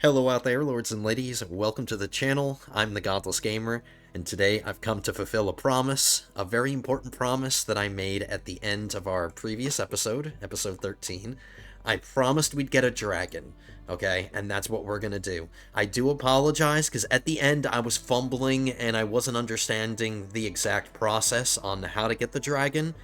Hello out there, lords and ladies, welcome to the channel. I'm the Godless Gamer, and today I've come to fulfill a promise, a very important promise that I made at the end of our previous episode, episode 13. I promised we'd get a dragon, okay, and that's what we're gonna do. I do apologize, because at the end I was fumbling and I wasn't understanding the exact process on how to get the dragon.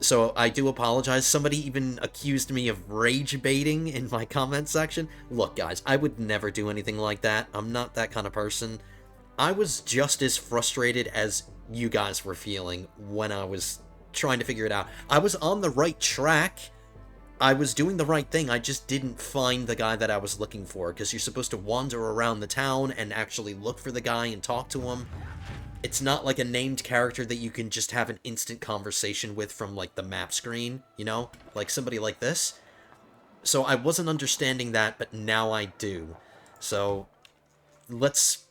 So I do apologize. Somebody even accused me of rage baiting in my comment section. Look, guys, I would never do anything like that. I'm not that kind of person. I was just as frustrated as you guys were feeling when I was trying to figure it out. I was on the right track. I was doing the right thing. I just didn't find the guy that I was looking for, because you're supposed to wander around the town and actually look for the guy and talk to him. It's not like a named character that you can just have an instant conversation with from, like, the map screen, you know? Like somebody like this. So I wasn't understanding that, but now I do. So let's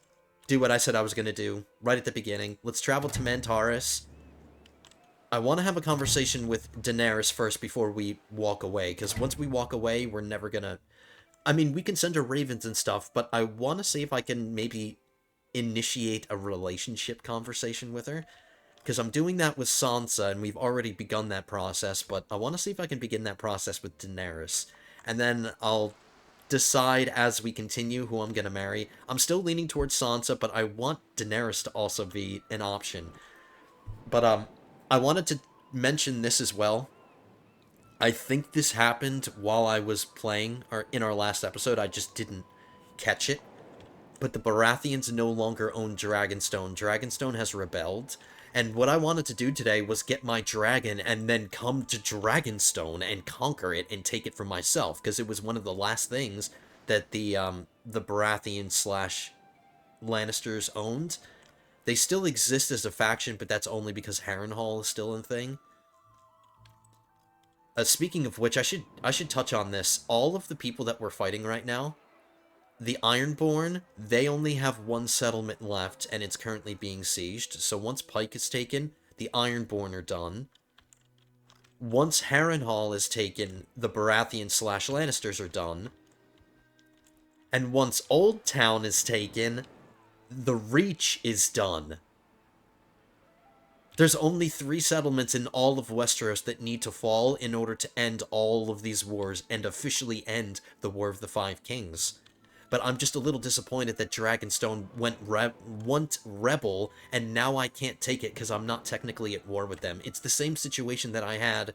do what I said I was going to do right at the beginning. Let's travel to Mantarys. I want to have a conversation with Daenerys first before we walk away, because once we walk away, we're never going to... I mean, we can send her ravens and stuff, but I want to see if I can maybe initiate a relationship conversation with her, because I'm doing that with Sansa and we've already begun that process, but I want to see if I can begin that process with Daenerys, and then I'll decide as we continue who I'm gonna marry. I'm still leaning towards Sansa, but I want Daenerys to also be an option. But I wanted to mention this as well. I think this happened while I was playing, or in our last episode. I just didn't catch it. But the Baratheons no longer own Dragonstone. Dragonstone has rebelled. And what I wanted to do today was get my dragon and then come to Dragonstone and conquer it and take it for myself, because it was one of the last things that the Baratheon slash Lannisters owned. They still exist as a faction, but that's only because Harrenhal is still a thing. Speaking of which, I should touch on this. All of the people that we're fighting right now, the Ironborn, they only have one settlement left, and it's currently being sieged. So once Pike is taken, the Ironborn are done. Once Harrenhal is taken, the Baratheon slash Lannisters are done. And once Old Town is taken, the Reach is done. There's only 3 settlements in all of Westeros that need to fall in order to end all of these wars and officially end the War of the Five Kings. But I'm just a little disappointed that Dragonstone went rebel, and now I can't take it because I'm not technically at war with them. It's the same situation that I had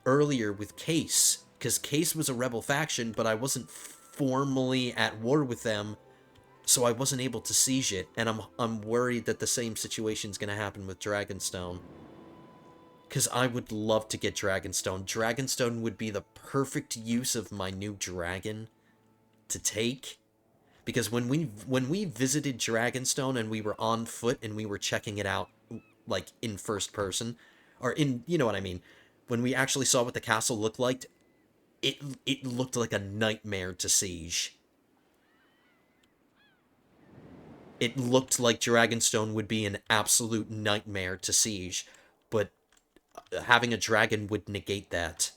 earlier with Case, because Case was a rebel faction, but I wasn't formally at war with them, so I wasn't able to siege it, and I'm worried that the same situation's going to happen with Dragonstone. Because I would love to get Dragonstone. Dragonstone would be the perfect use of my new dragon to take. Because when we visited Dragonstone and we were on foot and we were checking it out, like, in first person, or in, you know what I mean, when we actually saw what the castle looked like, it looked like a nightmare to siege. It looked like Dragonstone would be an absolute nightmare to siege, but having a dragon would negate that.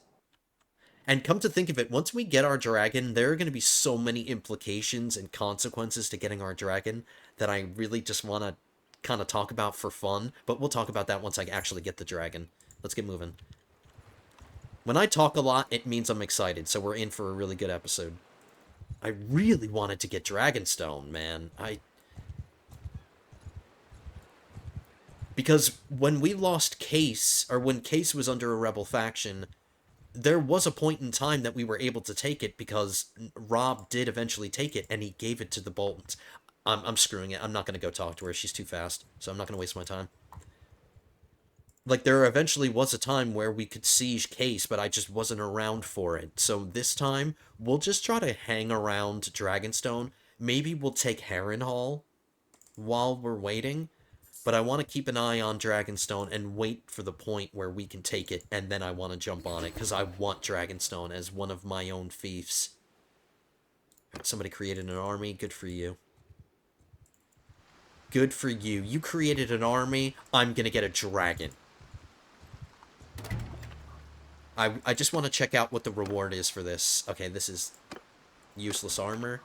And come to think of it, once we get our dragon, there are going to be so many implications and consequences to getting our dragon that I really just want to kind of talk about for fun. But we'll talk about that once I actually get the dragon. Let's get moving. When I talk a lot, it means I'm excited, so we're in for a really good episode. I really wanted to get Dragonstone, man. Because when we lost Case, or when Case was under a rebel faction, there was a point in time that we were able to take it because Rob did eventually take it, and he gave it to the Boltons. I'm screwing it. I'm not going to go talk to her. She's too fast, so I'm not going to waste my time. Like, there eventually was a time where we could siege Case, but I just wasn't around for it. So this time, we'll just try to hang around Dragonstone. Maybe we'll take Harrenhal while we're waiting. But I want to keep an eye on Dragonstone and wait for the point where we can take it, and then I want to jump on it, because I want Dragonstone as one of my own fiefs. Somebody created an army. Good for you. Good for you. You created an army. I'm going to get a dragon. I just want to check out what the reward is for this. Okay, this is useless armor.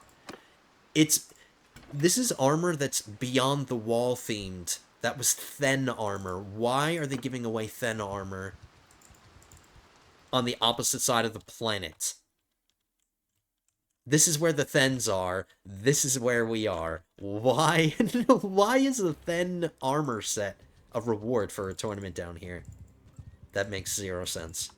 This is armor that's beyond the wall themed. That was Then armor. Why are they giving away Then armor on the opposite side of the planet? This is where the Thens are. This is where we are. Why? Why is a Then armor set a reward for a tournament down here? That makes zero sense.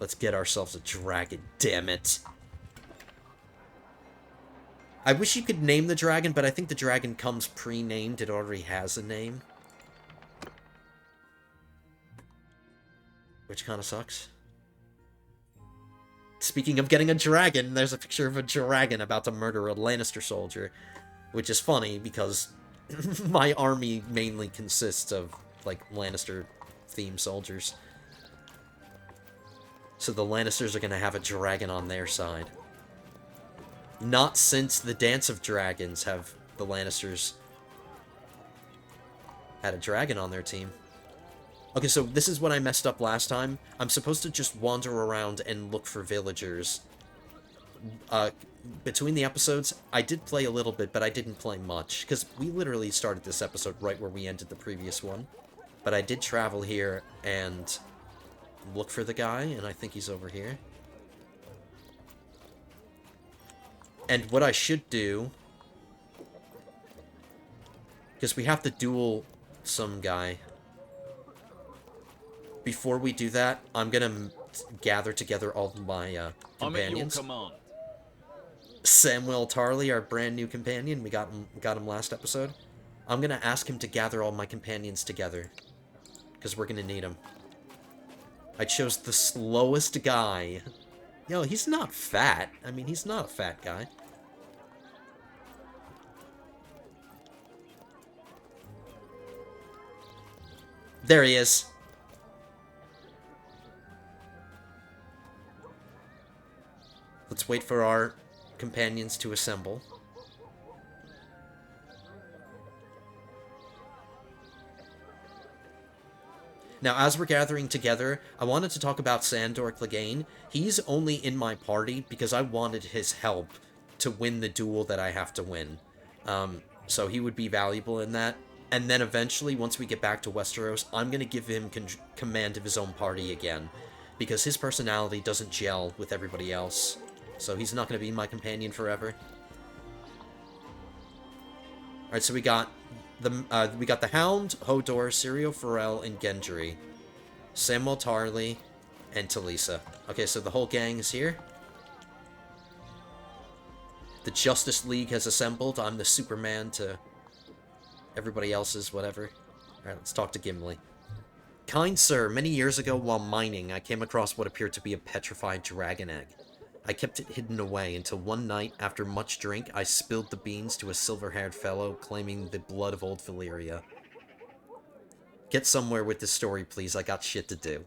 Let's get ourselves a dragon, damn it. I wish you could name the dragon, but I think the dragon comes pre-named. It already has a name. Which kind of sucks. Speaking of getting a dragon, there's a picture of a dragon about to murder a Lannister soldier. Which is funny, because my army mainly consists of, like, Lannister-themed soldiers. So the Lannisters are going to have a dragon on their side. Not since the Dance of Dragons have the Lannisters had a dragon on their team. Okay, so this is what I messed up last time. I'm supposed to just wander around and look for villagers. Between the episodes, I did play a little bit, but I didn't play much. Because we literally started this episode right where we ended the previous one. But I did travel here and look for the guy, and I think he's over here. And what I should do, because we have to duel some guy. Before we do that, I'm gonna gather together all of my companions. I'm at your command. Samuel Tarly, our brand new companion, we got him last episode. I'm gonna ask him to gather all my companions together, because we're gonna need him. I chose the slowest guy. Yo, he's not fat. I mean, he's not a fat guy. There he is. Let's wait for our companions to assemble. Now, as we're gathering together, I wanted to talk about Sandor Clegane. He's only in my party because I wanted his help to win the duel that I have to win. So he would be valuable in that. And then eventually, once we get back to Westeros, I'm going to give him command of his own party again. Because his personality doesn't gel with everybody else. So he's not going to be my companion forever. Alright, so we got the Hound, Hodor, Syrio Forel, and Gendry. Samuel Tarly, and Talisa. Okay, so the whole gang is here. The Justice League has assembled. I'm the Superman to everybody else's whatever. Alright, let's talk to Gimli. Kind sir, many years ago while mining, I came across what appeared to be a petrified dragon egg. I kept it hidden away until one night, after much drink, I spilled the beans to a silver-haired fellow claiming the blood of old Valyria. Get somewhere with this story, please. I got shit to do.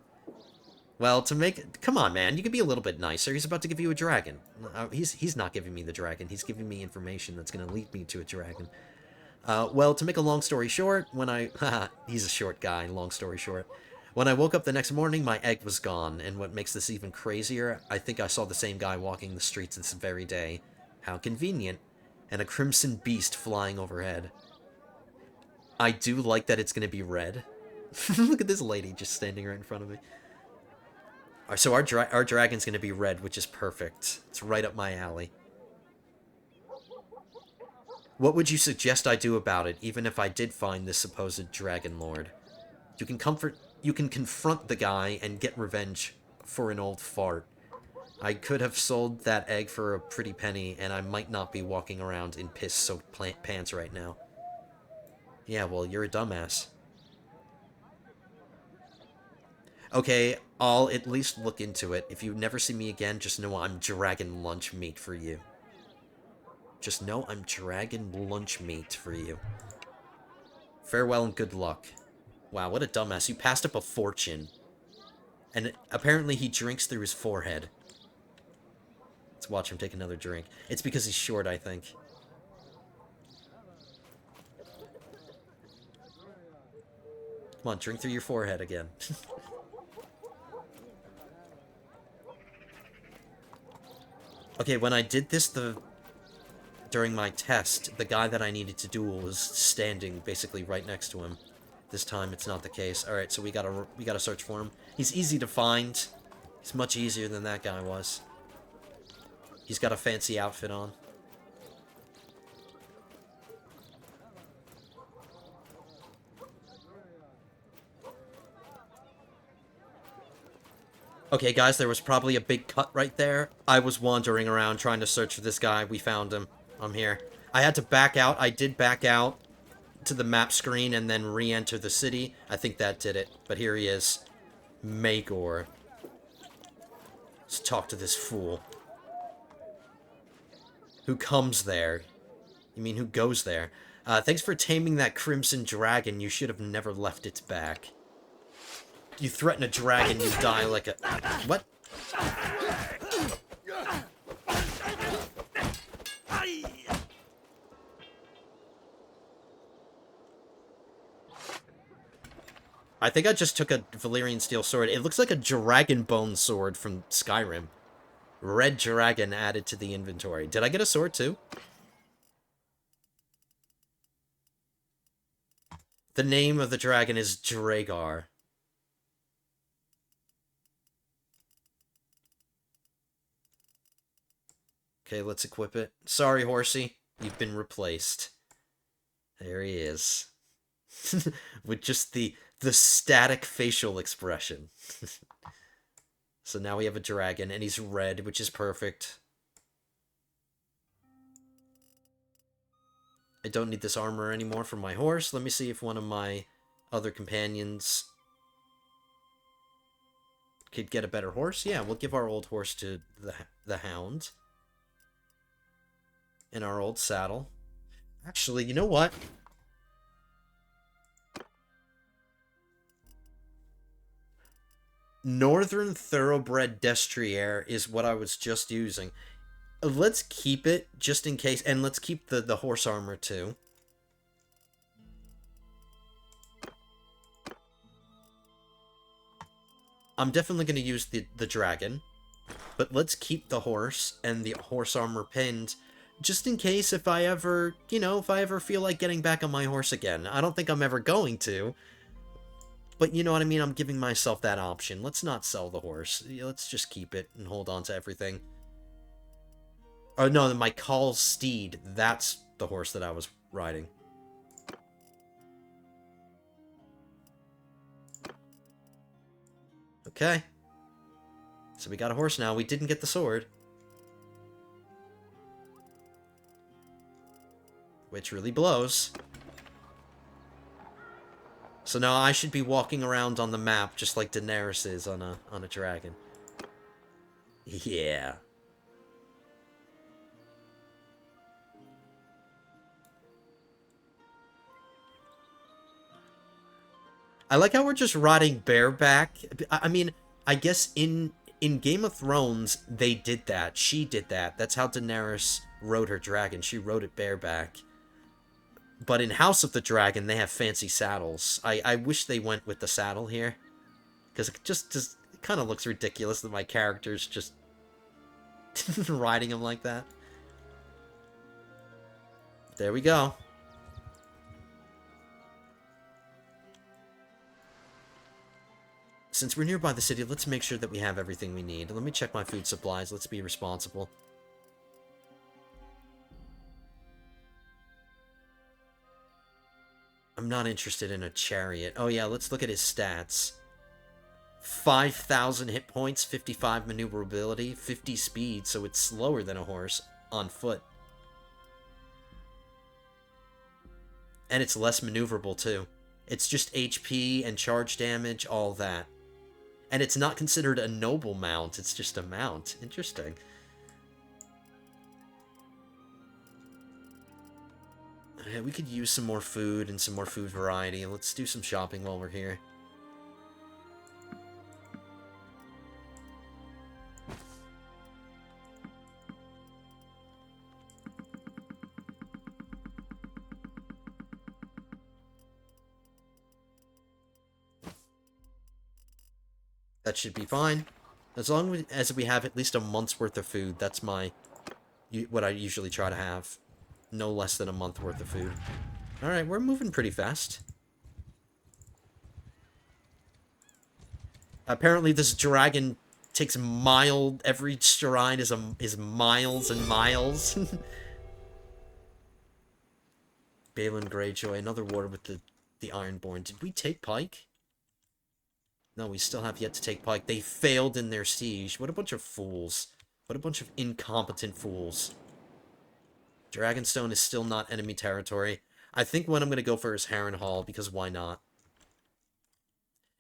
Well, to make... Come on, man. You can be a little bit nicer. He's about to give you a dragon. He's not giving me the dragon. He's giving me information that's going to lead me to a dragon. Well, to make a long story short, when I... Haha, he's a short guy, long story short. When I woke up the next morning, my egg was gone, and what makes this even crazier, I think I saw the same guy walking the streets this very day. How convenient. And a crimson beast flying overhead. I do like that it's going to be red. Look at this lady just standing right in front of me. So our dragon's going to be red, which is perfect. It's right up my alley. What would you suggest I do about it, even if I did find this supposed Dragon Lord? You can confront the guy and get revenge for an old fart. I could have sold that egg for a pretty penny, and I might not be walking around in piss-soaked pants right now. Yeah, well, you're a dumbass. Okay, I'll at least look into it. If you never see me again, just know I'm dragon lunch meat for you. Just know I'm dragon lunch meat for you. Farewell and good luck. Wow, what a dumbass. You passed up a fortune. And apparently he drinks through his forehead. Let's watch him take another drink. It's because he's short, I think. Come on, drink through your forehead again. Okay, when I did this during my test, the guy that I needed to duel was standing basically right next to him. This time it's not the case. Alright, so we gotta search for him. He's easy to find. He's much easier than that guy was. He's got a fancy outfit on. Okay, guys, there was probably a big cut right there. I was wandering around trying to search for this guy. We found him. I'm here. I had to back out. I did back out to the map screen and then re-enter the city. I think that did it. But here he is. Magor. Let's talk to this fool. Who comes there? You mean who goes there? Thanks for taming that crimson dragon. You should have never left its back. You threaten a dragon, you die like a... What? I think I just took a Valyrian steel sword. It looks like a dragon bone sword from Skyrim. Red dragon added to the inventory. Did I get a sword too? The name of the dragon is Dragar. Okay, let's equip it. Sorry, horsey. You've been replaced. There he is. With just the static facial expression. So now we have a dragon, and he's red, which is perfect. I don't need this armor anymore for my horse. Let me see if one of my other companions could get a better horse. Yeah, we'll give our old horse to the hound. In our old saddle. Actually, you know what? Northern Thoroughbred Destrier is what I was just using. Let's keep it, just in case, and let's keep the horse armor, too. I'm definitely going to use the dragon, but let's keep the horse and the horse armor pinned, just in case if I ever, you know, if I ever feel like getting back on my horse again. I don't think I'm ever going to, but you know what I mean? I'm giving myself that option. Let's not sell the horse. Let's just keep it and hold on to everything. Oh, no, my Call steed. That's the horse that I was riding. Okay. So we got a horse now. We didn't get the sword. Which really blows. So now I should be walking around on the map just like Daenerys is on a dragon. Yeah. I like how we're just riding bareback. I mean, I guess in Game of Thrones, they did that. She did that. That's how Daenerys rode her dragon. She rode it bareback. But in House of the Dragon, they have fancy saddles. I wish they went with the saddle here. Because it just kind of looks ridiculous that my character's just riding him like that. There we go. Since we're nearby the city, let's make sure that we have everything we need. Let me check my food supplies. Let's be responsible. I'm not interested in a chariot. Oh yeah, let's look at his stats. 5,000 hit points, 55 maneuverability, 50 speed, so it's slower than a horse on foot. And it's less maneuverable too. It's just HP and charge damage, all that. And it's not considered a noble mount, it's just a mount. Interesting. Yeah, we could use some more food and some more food variety. Let's do some shopping while we're here. That should be fine. As long as we have at least a month's worth of food, that's my what I usually try to have. No less than a month worth of food. Alright, we're moving pretty fast. Apparently this dragon takes every stride is miles and miles. Balin Greyjoy, another war with the Ironborn. Did we take Pike? No, we still have yet to take Pike. They failed in their siege. What a bunch of fools. What a bunch of incompetent fools. Dragonstone is still not enemy territory. I think what I'm going to go for is Harrenhal, because why not?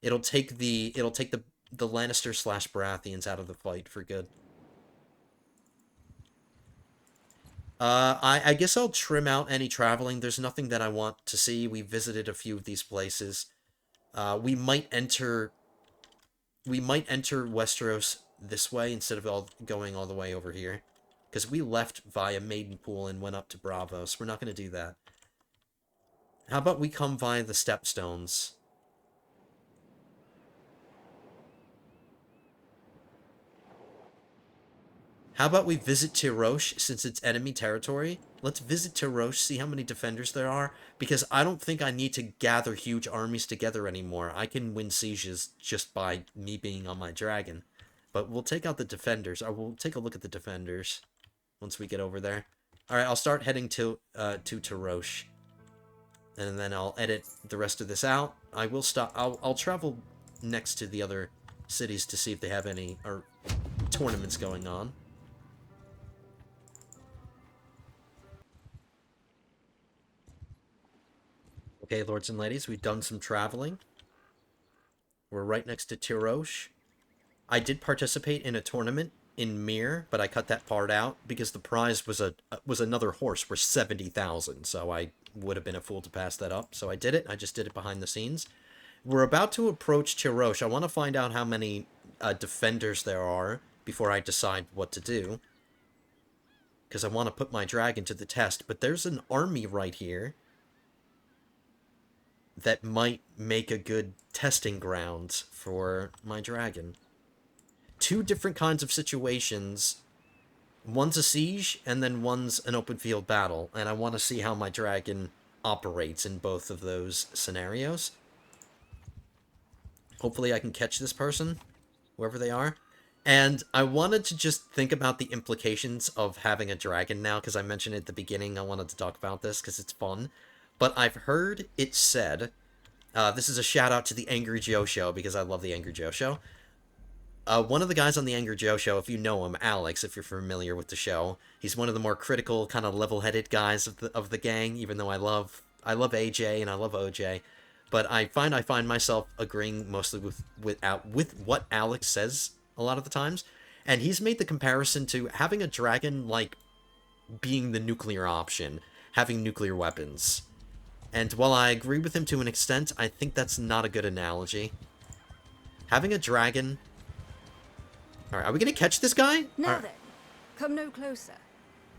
It'll take the Lannister / Baratheons out of the fight for good. I guess I'll trim out any traveling. There's nothing that I want to see. We visited a few of these places. We might enter Westeros this way instead of going all the way over here. Because we left via Maidenpool and went up to Braavos. We're not going to do that. How about we come via the Stepstones? How about we visit Tirosh, since it's enemy territory? Let's visit Tirosh, see how many defenders there are, because I don't think I need to gather huge armies together anymore. I can win sieges just by me being on my dragon. But we'll take out the defenders, or we'll take a look at the defenders once we get over there. Alright, I'll start heading to Tirosh. And then I'll edit the rest of this out. I will stop. I'll travel next to the other cities to see if they have any tournaments going on. Okay, lords and ladies, we've done some traveling. We're right next to Tirosh. I did participate in a tournament in Mir, but I cut that part out because the prize was another horse worth 70,000, so I would have been a fool to pass that up. So I did it. I just did it behind the scenes. We're about to approach Tirosh. I want to find out how many defenders there are before I decide what to do, because I want to put my dragon to the test. But there's an army right here that might make a good testing ground for my dragon. Two different kinds of situations. One's a siege, and then one's an open field battle. And I want to see how my dragon operates in both of those scenarios. Hopefully I can catch this person, whoever they are. And I wanted to just think about the implications of having a dragon now, because I mentioned it at the beginning. I wanted to talk about this because it's fun. But I've heard it said, this is a shout out to the Angry Joe Show, because I love the Angry Joe Show. One of the guys on the Angry Joe Show, if you know him, Alex, if you're familiar with the show, he's one of the more critical, kind of level-headed guys of the gang, even though I love AJ and I love OJ. But I find myself agreeing mostly with what Alex says a lot of the times. And he's made the comparison to having a dragon, like, being the nuclear option, having nuclear weapons. And while I agree with him to an extent, I think that's not a good analogy. Having a dragon... Alright, are we gonna catch this guy? Now then, come no closer.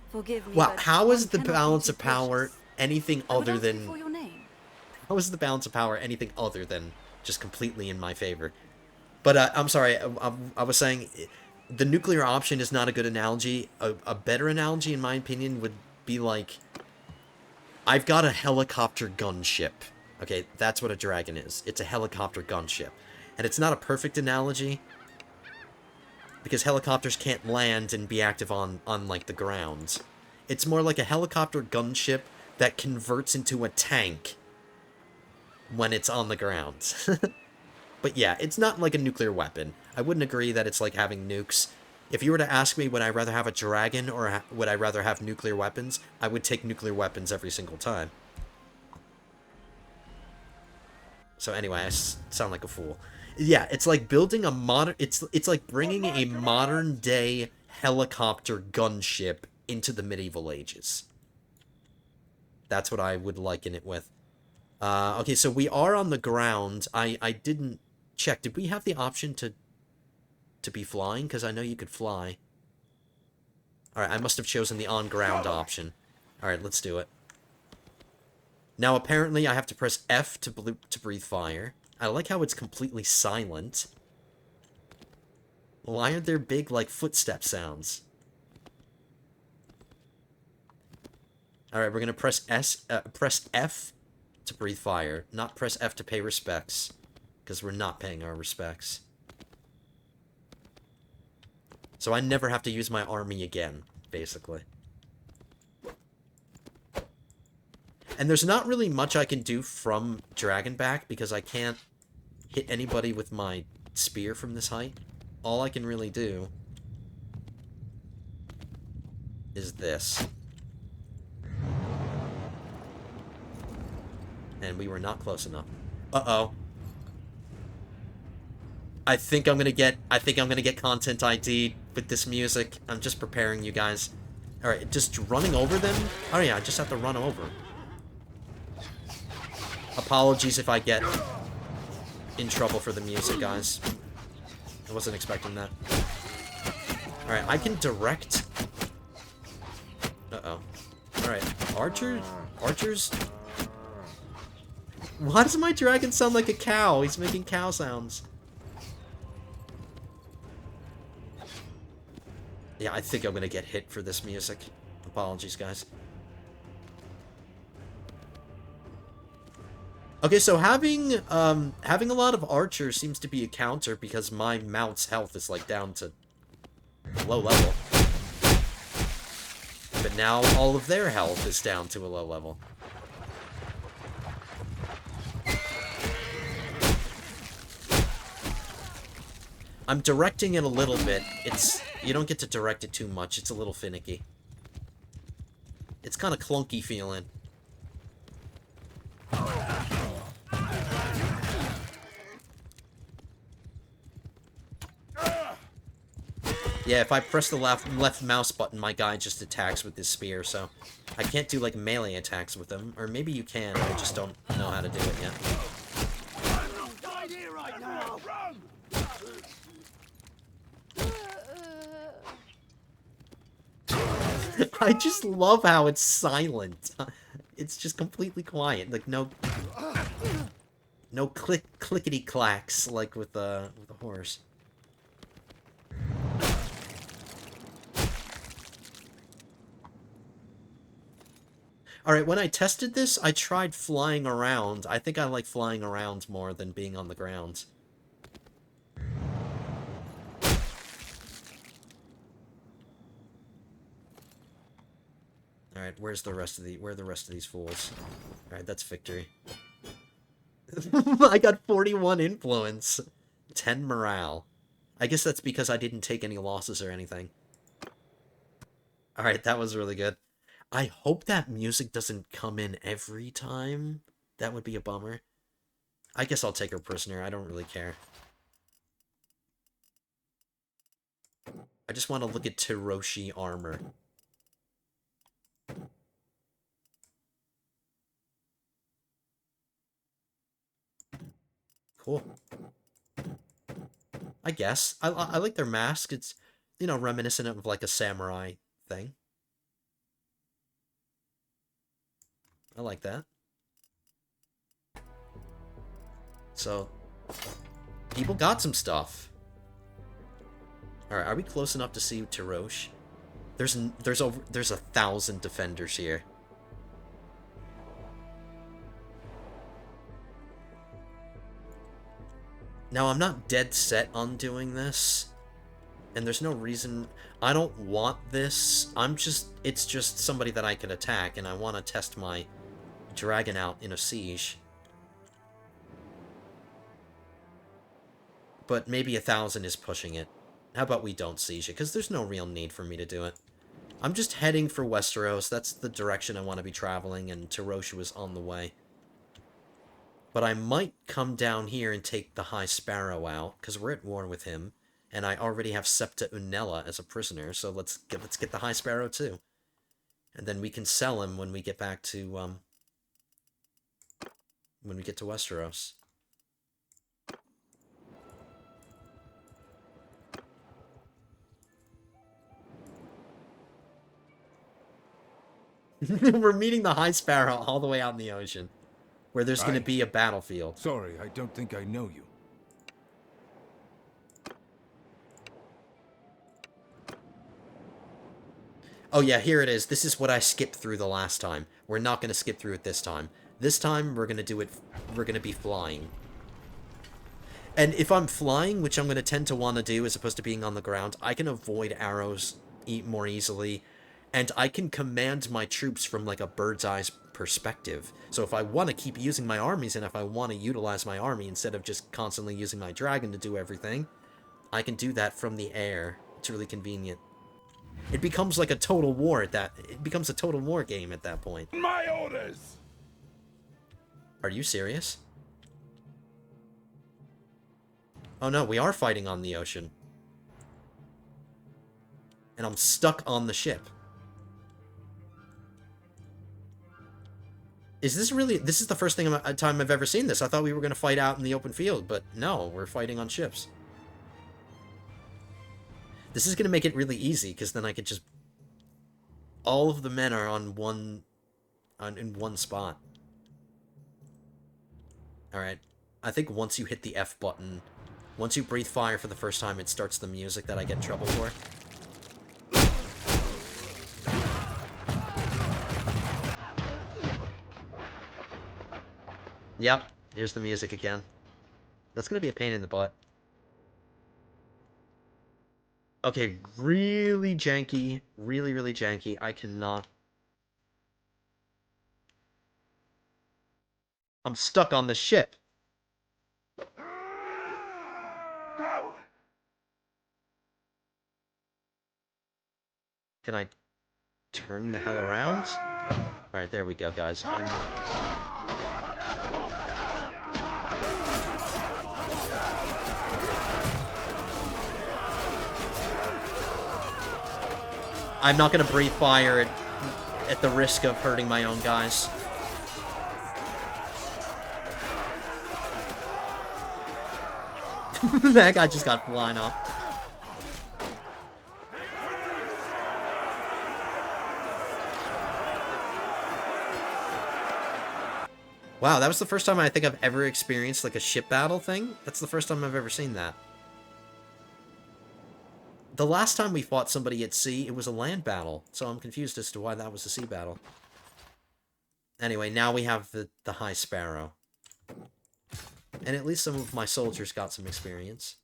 Forgive me. Wow, how is the balance of power anything other than... For your name. How is the balance of power anything other than just completely in my favor? But I'm sorry, I was saying the nuclear option is not a good analogy. A better analogy, in my opinion, would be like... I've got a helicopter gunship. Okay, that's what a dragon is. It's a helicopter gunship. And it's not a perfect analogy, because helicopters can't land and be active on like, the ground. It's more like a helicopter gunship that converts into a tank when it's on the ground. But yeah, it's not like a nuclear weapon. I wouldn't agree that it's like having nukes. If you were to ask me, would I rather have a dragon or would I rather have nuclear weapons, I would take nuclear weapons every single time. So anyway, I sound like a fool. Yeah, it's like building a modern... It's like bringing a modern-day helicopter gunship into the medieval ages. That's what I would liken it with. Okay, so we are on the ground. I didn't check. Did we have the option to be flying? Because I know you could fly. Alright, I must have chosen the on-ground option. Alright, let's do it. Now, apparently, I have to press F to breathe fire. I like how it's completely silent. Why aren't there big, like, footstep sounds? Alright, we're gonna press press F to breathe fire, not press F to pay respects, because we're not paying our respects. So I never have to use my army again, basically. And there's not really much I can do from Dragonback, because I can't hit anybody with my spear from this height. All I can really do is this. And we were not close enough. Uh-oh. I think I'm gonna get content ID with this music. I'm just preparing you guys. Alright, just running over them? Oh yeah, I just have to run over. Apologies if I get in trouble for the music, guys. I wasn't expecting that. Alright, I can direct... Uh-oh. Alright, archers? Why does my dragon sound like a cow? He's making cow sounds. Yeah, I think I'm gonna get hit for this music. Apologies, guys. Okay, so having a lot of archers seems to be a counter because my mount's health is like down to low level. But now all of their health is down to a low level. I'm directing it a little bit. You don't get to direct it too much. It's a little finicky. It's kind of clunky feeling. Yeah, if I press the left mouse button, my guy just attacks with his spear, so I can't do like melee attacks with him. Or maybe you can, I just don't know how to do it yet. I just love how it's silent. It's just completely quiet, like no clickety clacks like with a horse. Alright, when I tested this, I tried flying around. I think I like flying around more than being on the ground. Alright, where are the rest of these fools? Alright, that's victory. I got 41 influence. 10 morale. I guess that's because I didn't take any losses or anything. Alright, that was really good. I hope that music doesn't come in every time. That would be a bummer. I guess I'll take her prisoner. I don't really care. I just want to look at Tiroshi armor. Cool. I guess. I like their mask. It's, you know, reminiscent of like a samurai thing. I like that. So, people got some stuff. Alright, are we close enough to see Tirosh? There's 1,000 defenders here. Now, I'm not dead set on doing this. And there's no reason... I don't want this. It's just somebody that I can attack, and I want to test my dragon out in a siege. But maybe 1,000 is pushing it. How about we don't siege it? Because there's no real need for me to do it. I'm just heading for Westeros. That's the direction I want to be traveling, and Tirosh was on the way. But I might come down here and take the High Sparrow out, because we're at war with him. And I already have Septa Unella as a prisoner, so let's get the High Sparrow too. And then we can sell him when we get back to, when we get to Westeros. We're meeting the High Sparrow all the way out in the ocean, where there's going to be a battlefield. Sorry, I don't think I know you. Oh yeah, here it is. This is what I skipped through the last time. We're not going to skip through it this time. This time, we're going to do it... We're going to be flying. And if I'm flying, which I'm going to tend to want to do as opposed to being on the ground, I can avoid arrows more easily. And I can command my troops from, like, a bird's eye perspective. So if I want to keep using my armies, and if I want to utilize my army instead of just constantly using my dragon to do everything, I can do that from the air. It's really convenient. It becomes like a total war at that... It becomes a total war game at that point. My orders! Are you serious? Oh no, we are fighting on the ocean. And I'm stuck on the ship. Is this really... This is the first time I've ever seen this. I thought we were going to fight out in the open field, but no, we're fighting on ships. This is going to make it really easy, because then I could just... All of the men are on in one spot. Alright. I think once you hit the F button, once you breathe fire for the first time, it starts the music that I get in trouble for. Yep, here's the music again. That's going to be a pain in the butt. Okay, really janky. Really, really janky. I cannot... I'm stuck on the ship. Can I turn the hell around? Alright, there we go, guys. I'm not gonna breathe fire at the risk of hurting my own guys. That guy just got flying off. Wow, that was the first time I think I've ever experienced, like, a ship battle thing. That's the first time I've ever seen that. The last time we fought somebody at sea, it was a land battle, so I'm confused as to why that was a sea battle. Anyway, now we have the High Sparrow. And at least some of my soldiers got some experience.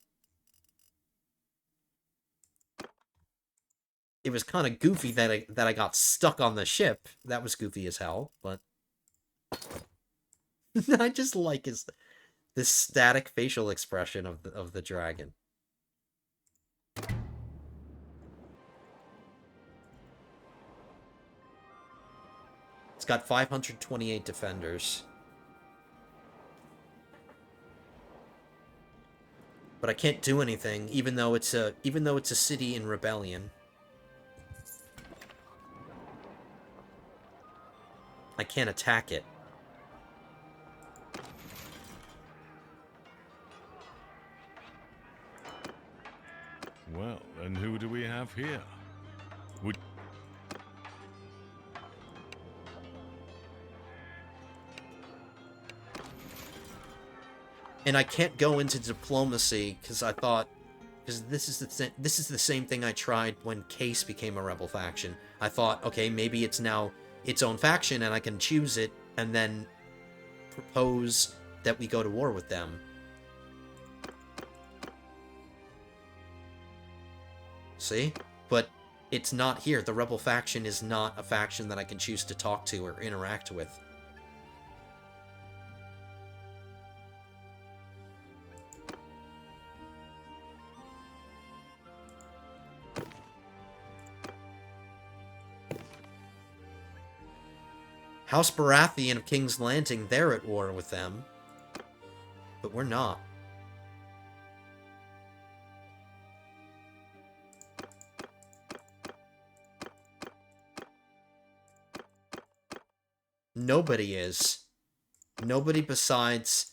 It was kind of goofy that I got stuck on the ship. That was goofy as hell, but... I just like this static facial expression of the dragon. It's got 528 defenders. But I can't do anything, even though it's a city in rebellion. I can't attack it. Well, and who do we have here? And I can't go into diplomacy because I thought, because this is the same thing I tried when Case became a rebel faction. I thought, okay, maybe it's now its own faction and I can choose it and then propose that we go to war with them. See? But it's not here. The rebel faction is not a faction that I can choose to talk to or interact with. House Baratheon of King's Landing, they're at war with them. But we're not. Nobody is. Nobody besides...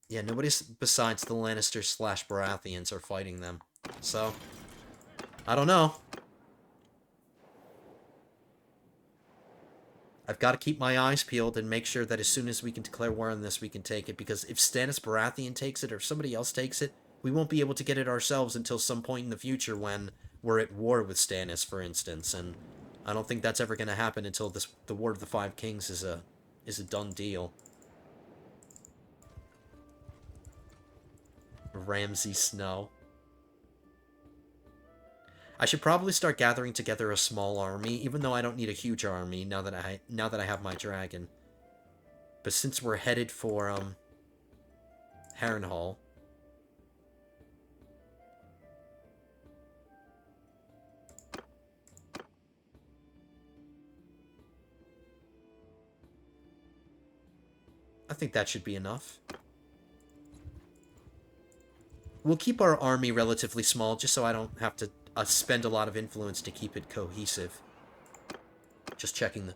Yeah, nobody besides the Lannisters / Baratheons are fighting them. So, I don't know. I've got to keep my eyes peeled and make sure that as soon as we can declare war on this, we can take it. Because if Stannis Baratheon takes it or somebody else takes it, we won't be able to get it ourselves until some point in the future when we're at war with Stannis, for instance, and I don't think that's ever going to happen until the War of the Five Kings is a done deal. Ramsay Snow. I should probably start gathering together a small army, even though I don't need a huge army now that I have my dragon. But since we're headed for Harrenhal, I think that should be enough. We'll keep our army relatively small, just so I don't have to spend a lot of influence to keep it cohesive. Just checking the...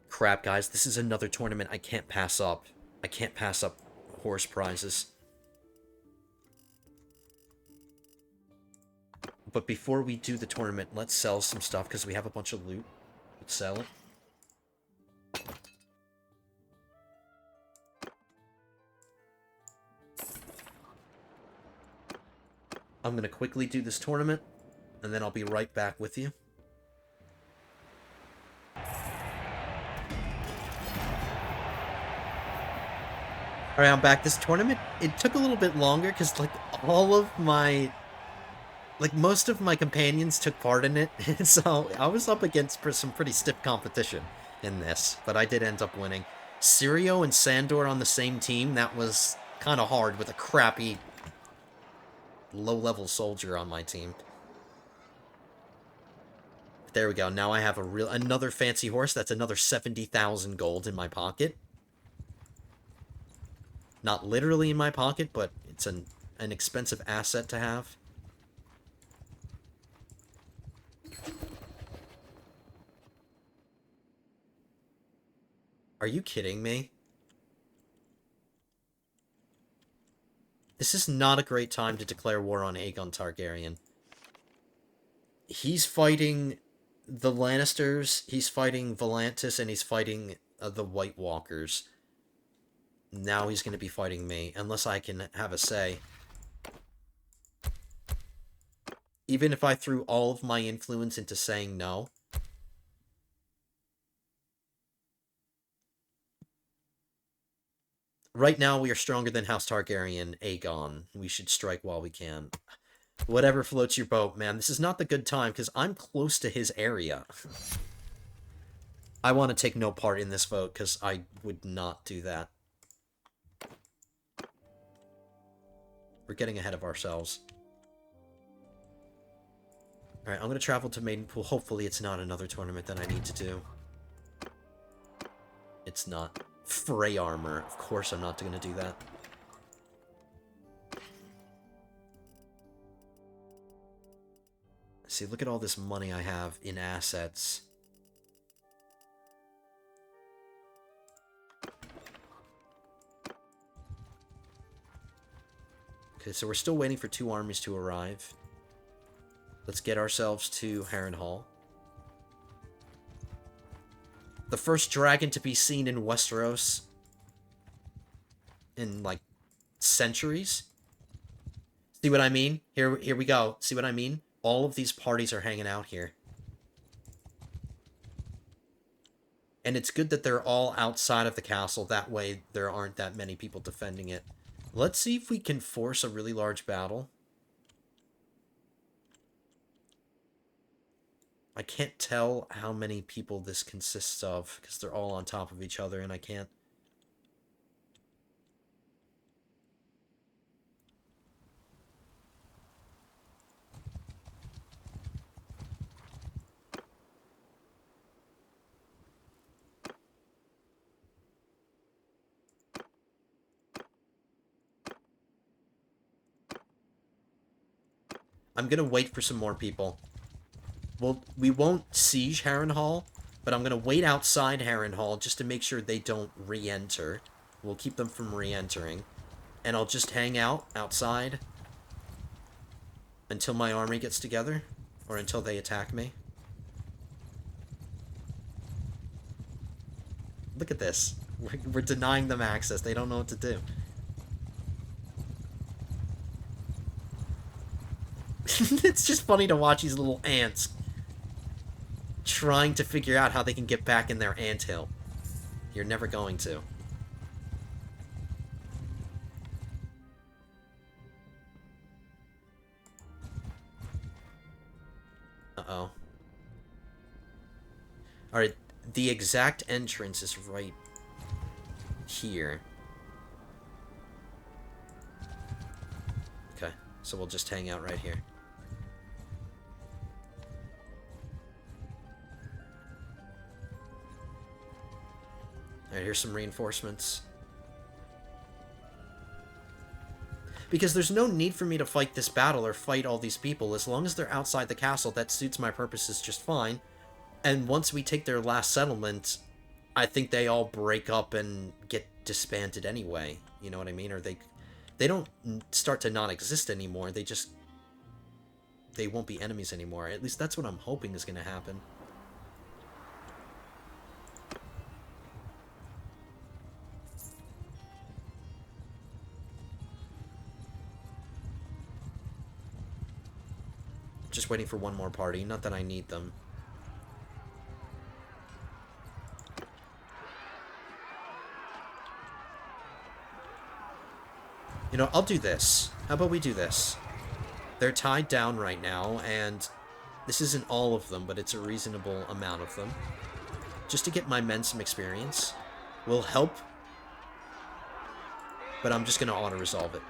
Crap, guys, this is another tournament I can't pass up. I can't pass up horse prizes. But before we do the tournament, let's sell some stuff, because we have a bunch of loot. Let's sell it. I'm going to quickly do this tournament, and then I'll be right back with you. Alright, I'm back. This tournament, it took a little bit longer, because, like, most of my companions took part in it, so I was up against some pretty stiff competition in this, but I did end up winning. Syrio and Sandor on the same team, that was kind of hard with a crappy low-level soldier on my team. There we go. Now I have another fancy horse. That's another 70,000 gold in my pocket. Not literally in my pocket, but it's an expensive asset to have. Are you kidding me? This is not a great time to declare war on Aegon Targaryen. He's fighting the Lannisters, he's fighting Volantis, and he's fighting the White Walkers. Now he's going to be fighting me, unless I can have a say. Even if I threw all of my influence into saying no. Right now, we are stronger than House Targaryen, Aegon. We should strike while we can. Whatever floats your boat, man. This is not the good time, because I'm close to his area. I want to take no part in this vote, because I would not do that. We're getting ahead of ourselves. Alright, I'm going to travel to Maidenpool. Hopefully it's not another tournament that I need to do. It's not. Frey armor. Of course I'm not going to do that. See, look at all this money I have in assets. Okay, so we're still waiting for 2 armies to arrive. Let's get ourselves to Harrenhal. The first dragon to be seen in Westeros in, like, centuries. See what I mean? Here we go. See what I mean? All of these parties are hanging out here. And it's good that they're all outside of the castle. That way there aren't that many people defending it. Let's see if we can force a really large battle. I can't tell how many people this consists of, because they're all on top of each other, and I can't... I'm gonna wait for some more people. Well, we won't siege Harrenhal, but I'm going to wait outside Harrenhal just to make sure they don't re-enter. We'll keep them from re-entering. And I'll just hang out outside until my army gets together, or until they attack me. Look at this. We're denying them access. They don't know what to do. It's just funny to watch these little ants trying to figure out how they can get back in their anthill. You're never going to. Uh-oh. Alright, the exact entrance is right here. Okay, so we'll just hang out right here. Alright, here's some reinforcements. Because there's no need for me to fight this battle or fight all these people. As long as they're outside the castle, that suits my purposes just fine. And once we take their last settlement, I think they all break up and get disbanded anyway. You know what I mean? Or they don't start to not exist anymore. They won't be enemies anymore. At least that's what I'm hoping is going to happen. Just waiting for one more party. Not that I need them. You know, I'll do this. How about we do this? They're tied down right now, and this isn't all of them, but it's a reasonable amount of them. Just to get my men some experience. Will help. But I'm just going to auto-resolve it.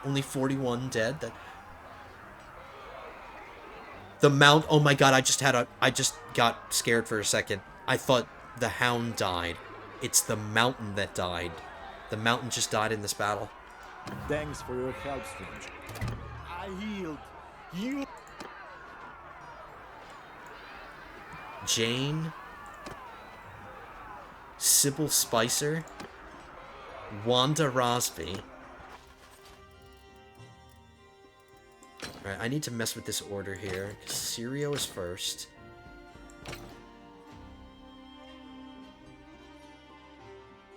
Only 41 dead. The mount. Oh my god! I just got scared for a second. I thought the hound died. It's the mountain that died. The mountain just died in this battle. Thanks for your help, stranger. I healed you. Jane, Sybil Spicer, Wanda Rosby. Alright, I need to mess with this order here. Sirio is first.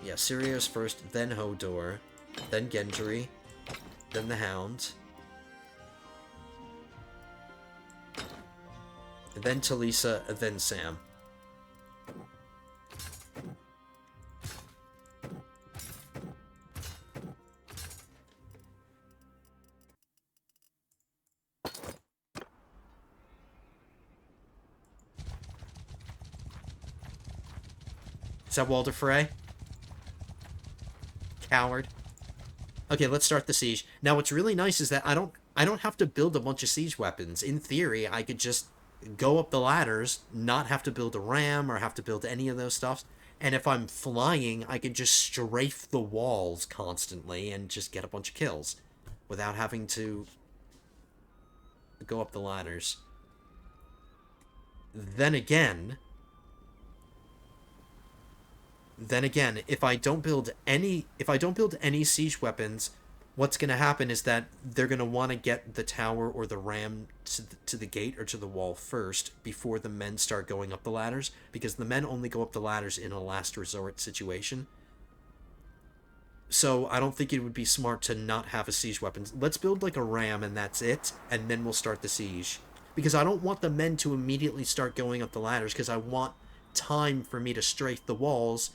Yeah, Sirio is first, then Hodor, then Gendry, then the Hound. Then Talisa, then Sam. Is that Walder Frey? Coward. Okay, let's start the siege. Now, what's really nice is that I don't have to build a bunch of siege weapons. In theory, I could just go up the ladders, not have to build a ram or have to build any of those stuff. And if I'm flying, I could just strafe the walls constantly and just get a bunch of kills without having to go up the ladders. Then again, if I don't build any siege weapons, what's going to happen is that they're going to want to get the tower or the ram to the gate or to the wall first before the men start going up the ladders, because the men only go up the ladders in a last resort situation. So I don't think it would be smart to not have a siege weapon. Let's build like a ram and that's it, and then we'll start the siege. Because I don't want the men to immediately start going up the ladders, because I want time for me to strafe the walls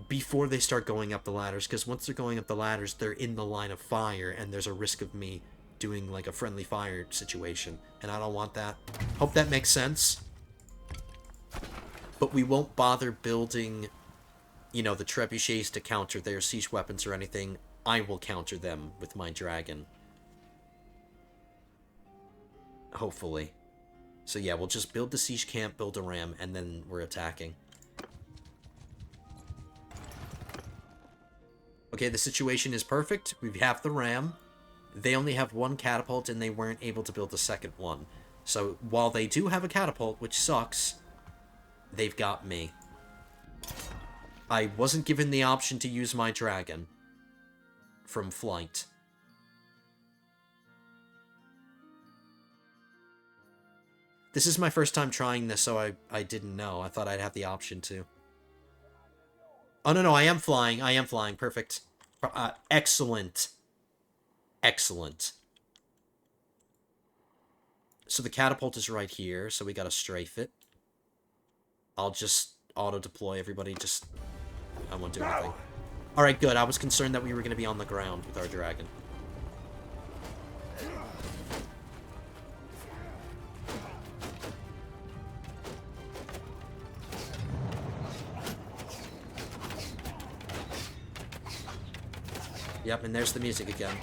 before they start going up the ladders, because once they're going up the ladders, they're in the line of fire, and there's a risk of me doing like a friendly fire situation, and I don't want that. Hope that makes sense. But we won't bother building, you know, the trebuchets to counter their siege weapons or anything. I will counter them with my dragon. Hopefully. So yeah, we'll just build the siege camp, build a ram, and then we're attacking. Okay, the situation is perfect. We have the ram. They only have one catapult, and they weren't able to build a second one. So, while they do have a catapult, which sucks, they've got me. I wasn't given the option to use my dragon from flight. This is my first time trying this, so I didn't know. I thought I'd have the option to. Oh, no, I am flying. I am flying. Perfect. Excellent. Excellent. So the catapult is right here, so we gotta strafe it. I'll just auto-deploy everybody, just... I won't do anything. Alright, good. I was concerned that we were gonna be on the ground with our dragon. Yep, and there's the music again.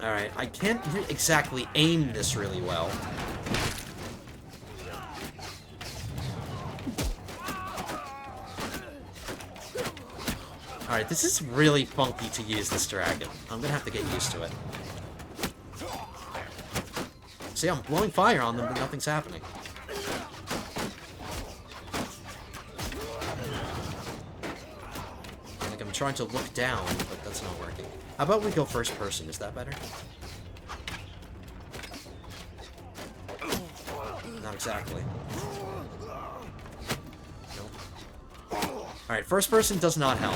Alright, I can't exactly aim this really well. Alright, this is really funky to use this dragon. I'm gonna have to get used to it. See, I'm blowing fire on them, but nothing's happening. Like, I'm trying to look down, but that's not working. How about we go first person? Is that better? Not exactly. Nope. Alright, first person does not help.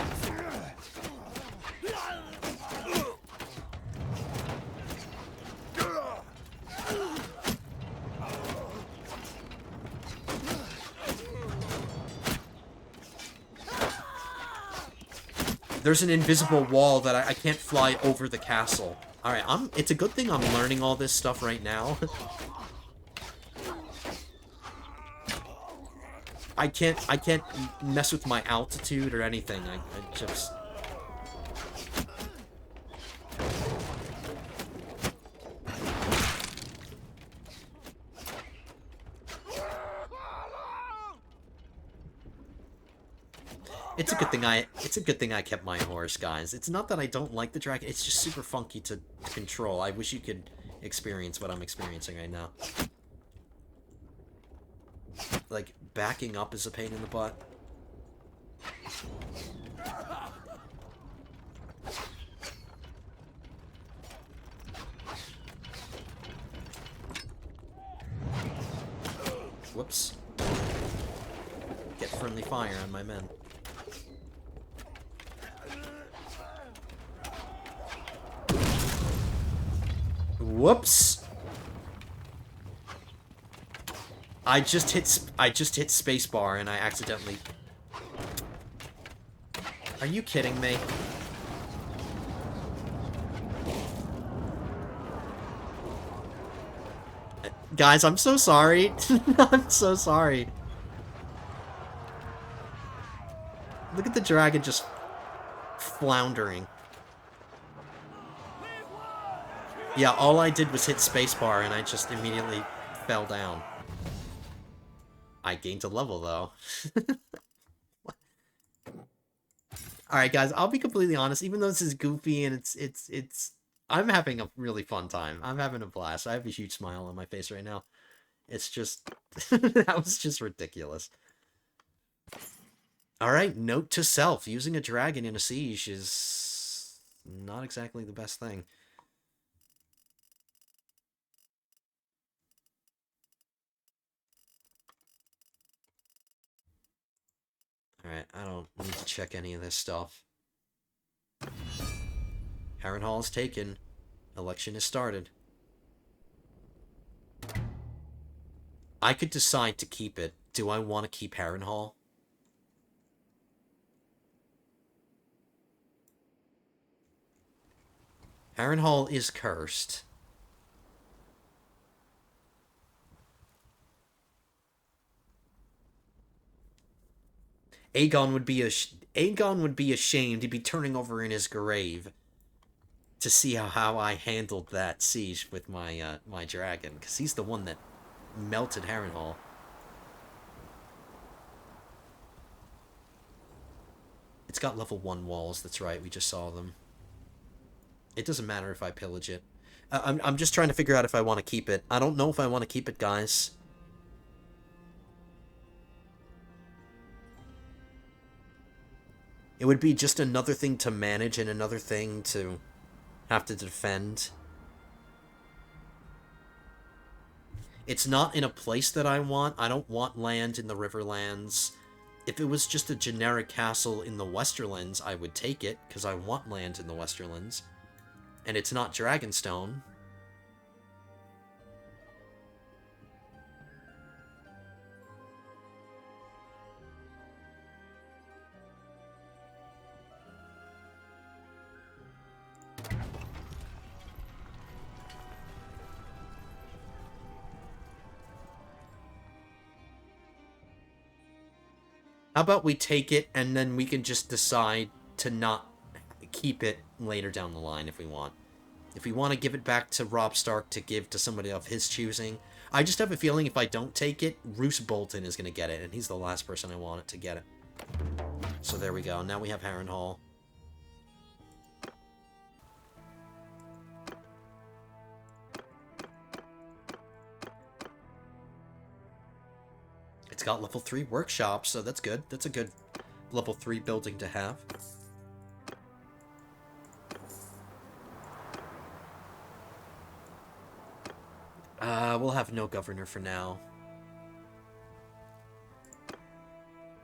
There's an invisible wall that I can't fly over the castle. Alright, it's a good thing I'm learning all this stuff right now. I can't mess with my altitude or anything. I just... It's a good thing I kept my horse, guys. It's not that I don't like the dragon, it's just super funky to control. I wish you could experience what I'm experiencing right now. Like, backing up is a pain in the butt. Whoops. Get friendly fire on my men. Whoops. I just hit spacebar and I accidentally... Are you kidding me? Guys, I'm so sorry. I'm so sorry. Look at the dragon just floundering. Yeah, all I did was hit spacebar and I just immediately fell down. I gained a level, though. Alright, guys, I'll be completely honest. Even though this is goofy and it's... I'm having a really fun time. I'm having a blast. I have a huge smile on my face right now. It's just... that was just ridiculous. Alright, note to self. Using a dragon in a siege is... not exactly the best thing. Alright, I don't need to check any of this stuff. Harrenhal is taken. Election is started. I could decide to keep it. Do I want to keep Harrenhal? Harrenhal is cursed. Aegon would be ashamed. He'd be turning over in his grave to see how I handled that siege with my my dragon, because he's the one that melted Harrenhal. It's got level 1 walls. That's right. We just saw them. It doesn't matter if I pillage it. I'm just trying to figure out if I want to keep it. I don't know if I want to keep it, guys. It would be just another thing to manage and another thing to have to defend. It's not in a place that I want. I don't want land in the Riverlands. If it was just a generic castle in the Westerlands, I would take it, because I want land in the Westerlands. And it's not Dragonstone. How about we take it, and then we can just decide to not keep it later down the line if we want. If we want to give it back to Robb Stark to give to somebody of his choosing. I just have a feeling if I don't take it, Roose Bolton is going to get it, and he's the last person I want it to get it. So there we go. Now we have Harrenhal. It's got level 3 workshops, so that's good. That's a good level 3 building to have. We'll have no governor for now.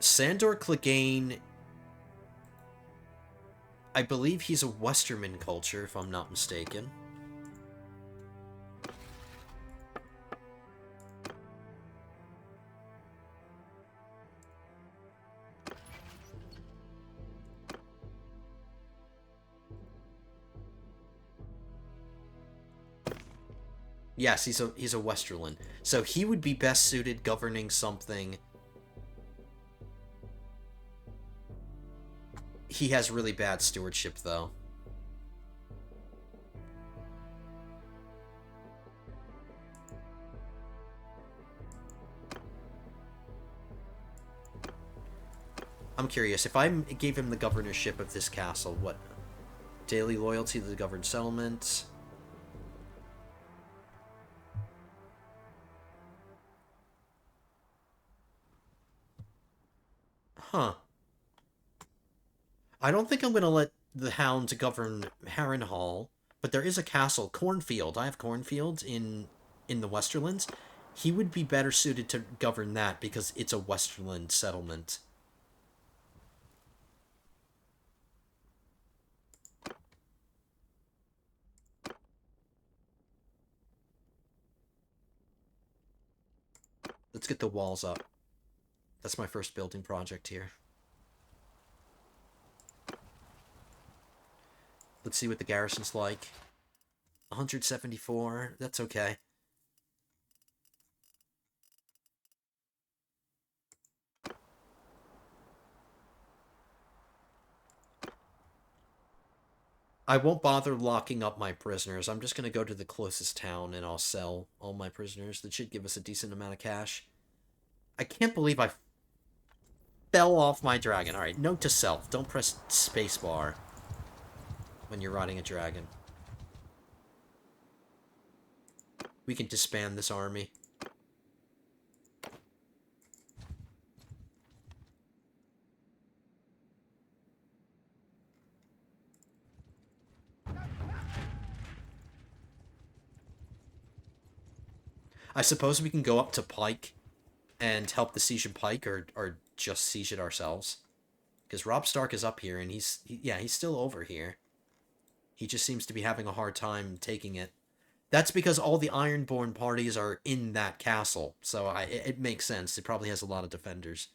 Sandor Clegane, I believe he's a Westerman culture, if I'm not mistaken. Yes, he's a Westerland. So he would be best suited governing something. He has really bad stewardship, though. I'm curious, if I gave him the governorship of this castle, what? Daily loyalty to the governed settlement. Huh. I don't think I'm going to let the Hound govern Harrenhal, but there is a castle, Cornfield. I have Cornfield in the Westerlands. He would be better suited to govern that because it's a Westerland settlement. Let's get the walls up. That's my first building project here. Let's see what the garrison's like. 174, that's okay. I won't bother locking up my prisoners. I'm just going to go to the closest town and I'll sell all my prisoners. That should give us a decent amount of cash. I can't believe I fell off my dragon. Alright, note to self. Don't press spacebar when you're riding a dragon. We can disband this army. I suppose we can go up to Pike and help the siege of Pike, or just siege it ourselves. Because Robb Stark is up here, and he's still over here. He just seems to be having a hard time taking it. That's because all the Ironborn parties are in that castle, so it makes sense. It probably has a lot of defenders.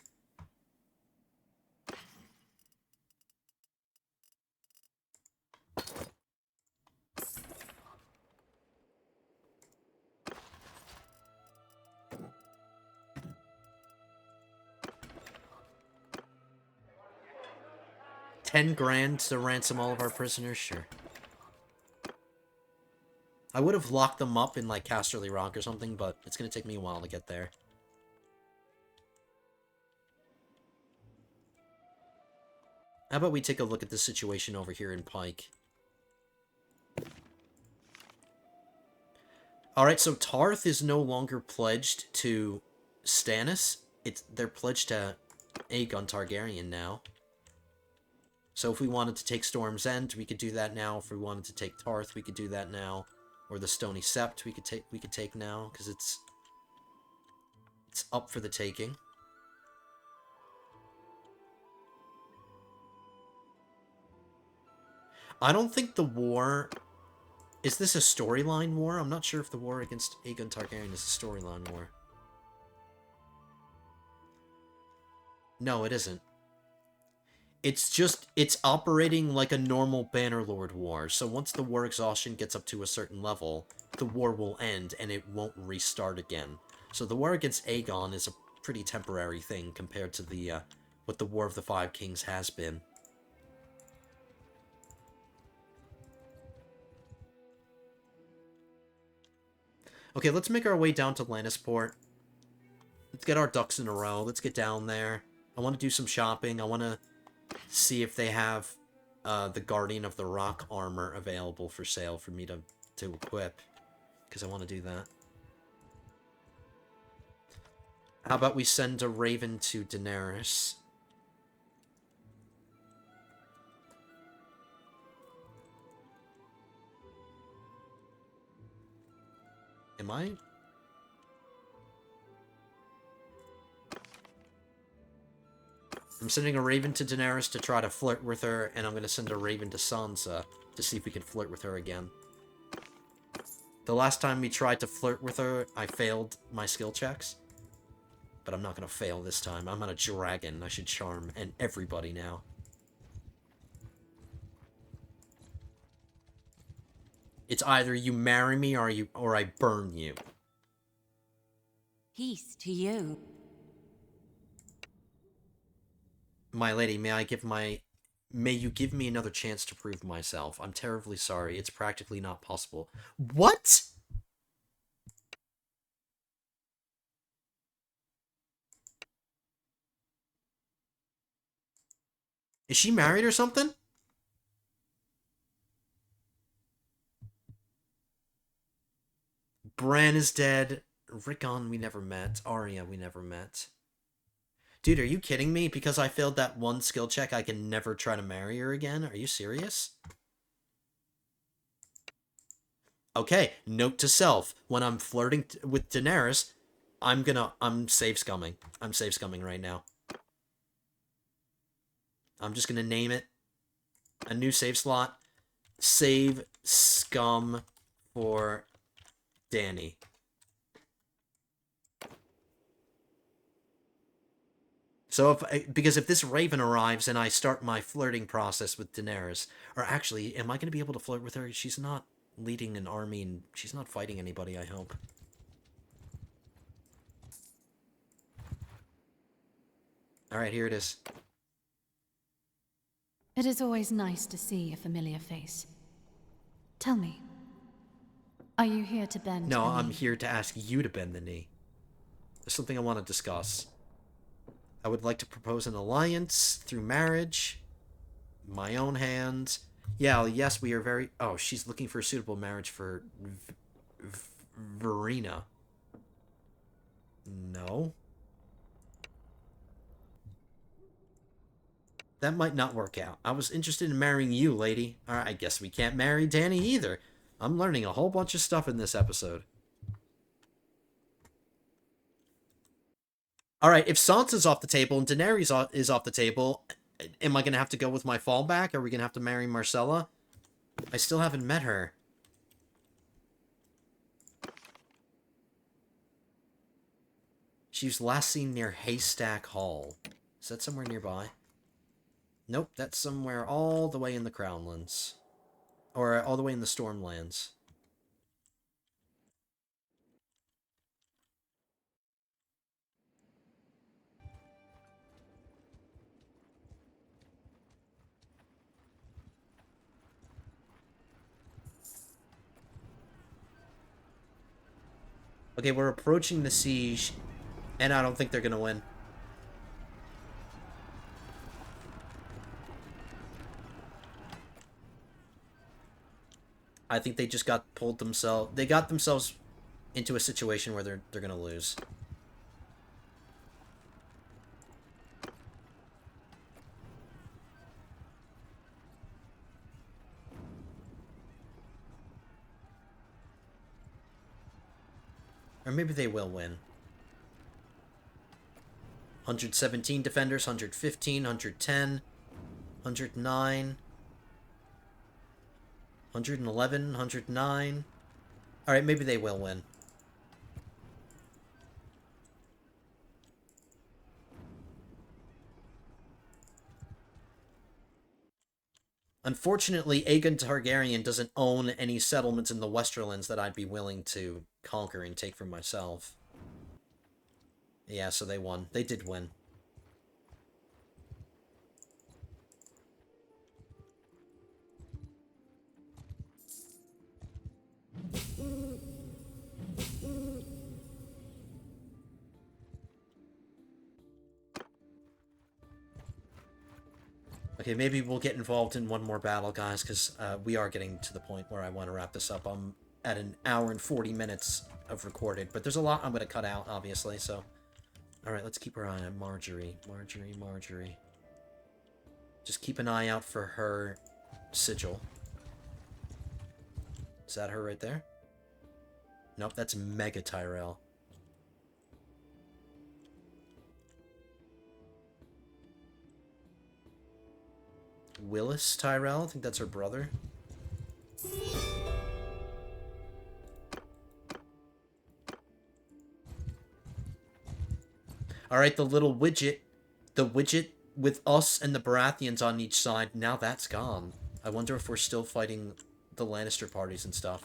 $10,000 to ransom all of our prisoners? Sure. I would have locked them up in, like, Casterly Rock or something, but it's going to take me a while to get there. How about we take a look at the situation over here in Pike? Alright, so Tarth is no longer pledged to Stannis. They're pledged to Aegon Targaryen now. So if we wanted to take Storm's End, we could do that now. If we wanted to take Tarth, we could do that now. Or the Stony Sept, we could take now, because up for the taking. I don't think the war... Is this a storyline war? I'm not sure if the war against Aegon Targaryen is a storyline war. No, it isn't. It's just, it's operating like a normal Bannerlord war. So once the war exhaustion gets up to a certain level, the war will end and it won't restart again. So the war against Aegon is a pretty temporary thing compared to the what the War of the Five Kings has been. Okay, let's make our way down to Lannisport. Let's get our ducks in a row. Let's get down there. I want to do some shopping. I want to see if they have the Guardian of the Rock armor available for sale for me to equip. Because I want to do that. How about we send a raven to Daenerys? Am I? I'm sending a raven to Daenerys to try to flirt with her, and I'm going to send a raven to Sansa to see if we can flirt with her again. The last time we tried to flirt with her, I failed my skill checks. But I'm not going to fail this time. I'm on a dragon. I should charm and everybody now. It's either you marry me or I burn you. Peace to you. My lady, may you give me another chance to prove myself? I'm terribly sorry. It's practically not possible. What? Is she married or something? Bran is dead. Rickon we never met. Arya we never met. Dude, are you kidding me? Because I failed that one skill check, I can never try to marry her again? Are you serious? Okay, note to self. When I'm flirting with Daenerys, I'm save scumming. I'm save scumming right now. I'm just gonna name it a new save slot. Save scum for Dany. So because if this raven arrives and I start my flirting process with Daenerys, or actually, am I going to be able to flirt with her? She's not leading an army and she's not fighting anybody, I hope. Alright, here it is. It is always nice to see a familiar face. Tell me, are you here to bend No, the I'm knee? here to ask you to bend the knee. There's something I want to discuss. I would like to propose an alliance through marriage. My own hand. Yeah, yes, we are very... Oh, she's looking for a suitable marriage for Verena. No. That might not work out. I was interested in marrying you, lady. Alright, I guess we can't marry Dany either. I'm learning a whole bunch of stuff in this episode. Alright, if Sansa's off the table and Daenerys is off the table, am I going to have to go with my fallback? Are we going to have to marry Marcella? I still haven't met her. She was last seen near Haystack Hall. Is that somewhere nearby? Nope, that's somewhere all the way in the Crownlands. Or all the way in the Stormlands. Okay, we're approaching the siege, and I don't think they're gonna win. I think they just got they got themselves into a situation where they're gonna lose. Or maybe they will win. 117 defenders, 115, 110, 109, 111, 109. Alright, maybe they will win. Unfortunately, Aegon Targaryen doesn't own any settlements in the Westerlands that I'd be willing to conquer and take for myself. Yeah, so they won. They did win. Okay, maybe we'll get involved in one more battle, guys, because we are getting to the point where I want to wrap this up. I'm at an hour and 40 minutes of recorded, but there's a lot I'm going to cut out, obviously, so... Alright, let's keep our eye on Marjorie. Marjorie. Just keep an eye out for her sigil. Is that her right there? Nope, that's Mega Tyrell. Willis Tyrell? I think that's her brother. Alright, the little widget. The widget with us and the Baratheons on each side. Now that's gone. I wonder if we're still fighting the Lannister parties and stuff.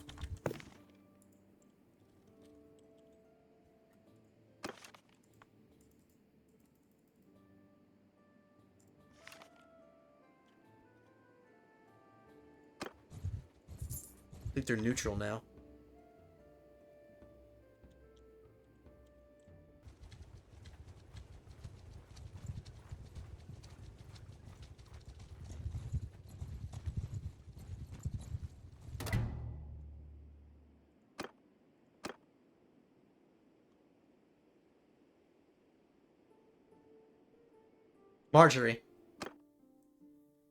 I think they're neutral now. Marjorie.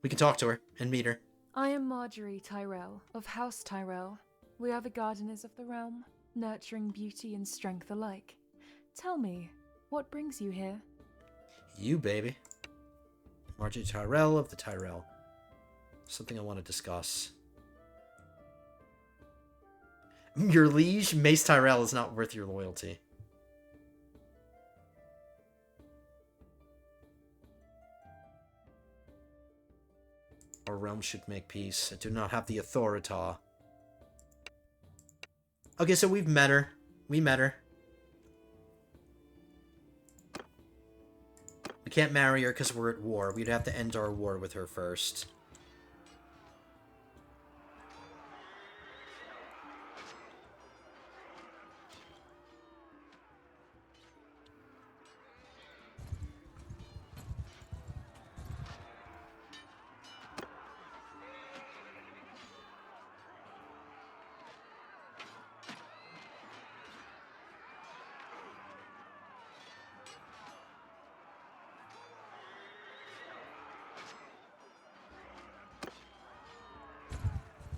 We can talk to her and meet her. I am Marjorie Tyrell of House Tyrell. We are the gardeners of the realm, nurturing beauty and strength alike. Tell me, what brings you here? You, baby. Marjorie Tyrell of the Tyrell. Something I want to discuss. Your liege, Mace Tyrell, is not worth your loyalty. Our realm should make peace. I do not have the authority. Okay, so we've met her. We met her. We can't marry her because we're at war. We'd have to end our war with her first.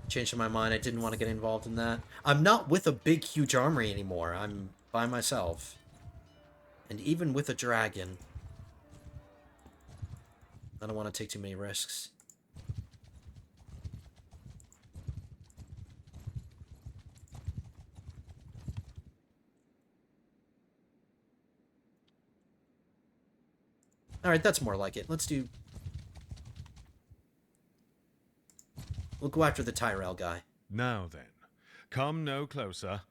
Changed my mind. I didn't want to get involved in that. I'm not with a big, huge army anymore. I'm by myself. And even with a dragon. I don't want to take too many risks. Alright, that's more like it. Let's do... We'll go after the Tyrell guy. Now then, come no closer.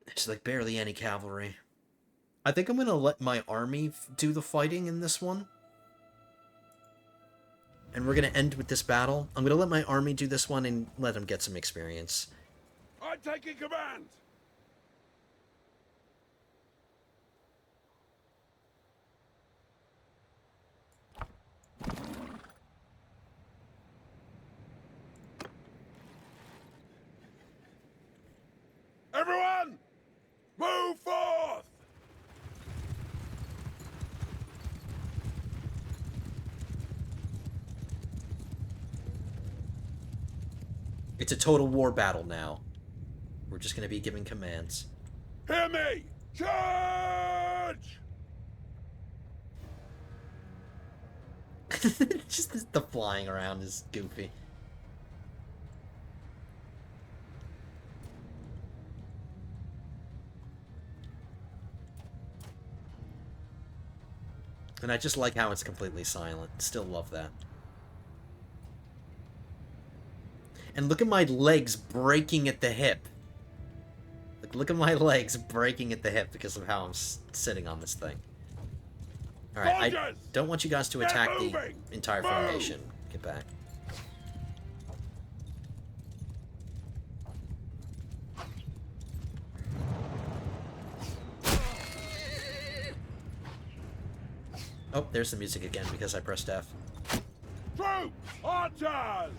There's like barely any cavalry. I think I'm gonna let my army do the fighting in this one. And we're gonna end with this battle. I'm gonna let my army do this one and let them get some experience. I'm taking command! Everyone! Move forth! It's a total war battle now. We're just gonna be giving commands. Hear me! Charge! Just the flying around is goofy. And I just like how it's completely silent. Still love that. And look at my legs breaking at the hip. Like, look at my legs breaking at the hip because of how I'm sitting on this thing. Alright, I don't want you guys to attack the entire formation. Get back. Oh, there's the music again because I pressed F. Troops! Archers!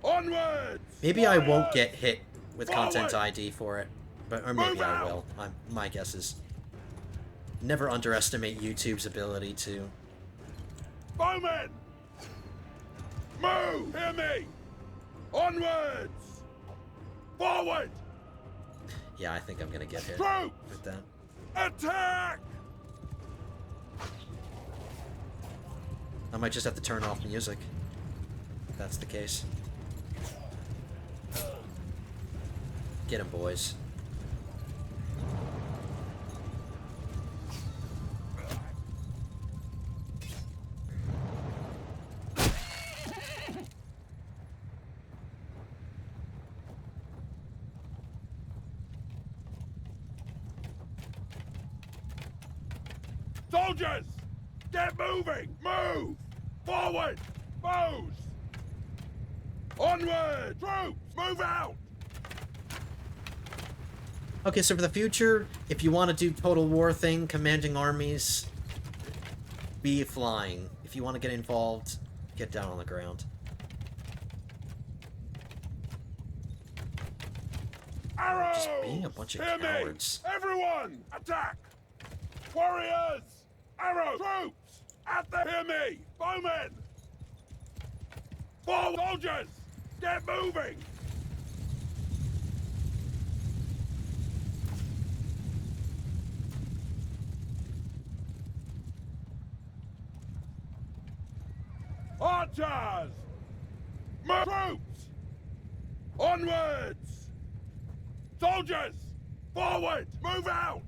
Onwards! Maybe I won't get hit with content ID for it, or maybe I will. My guess is never underestimate YouTube's ability to. Bowmen! Move! Hear me! Onwards! Forward! Yeah, I think I'm gonna get hit Troops! with that. Attack! I might just have to turn off music, if that's the case. Get him, boys. Soldiers! Get moving! Move! Forward! Bows! Onward! Troops! Move out! Okay, so for the future, if you want to do Total War thing, commanding armies, be flying. If you want to get involved, get down on the ground. Arrows! Just being a bunch of Hear me! cowards. Everyone! Attack! Warriors! Arrows! Troops! At the... Hear me! Bowmen! Forward! Soldiers! Get moving! Archers! Troops! Onwards! Soldiers! Forward! Move out!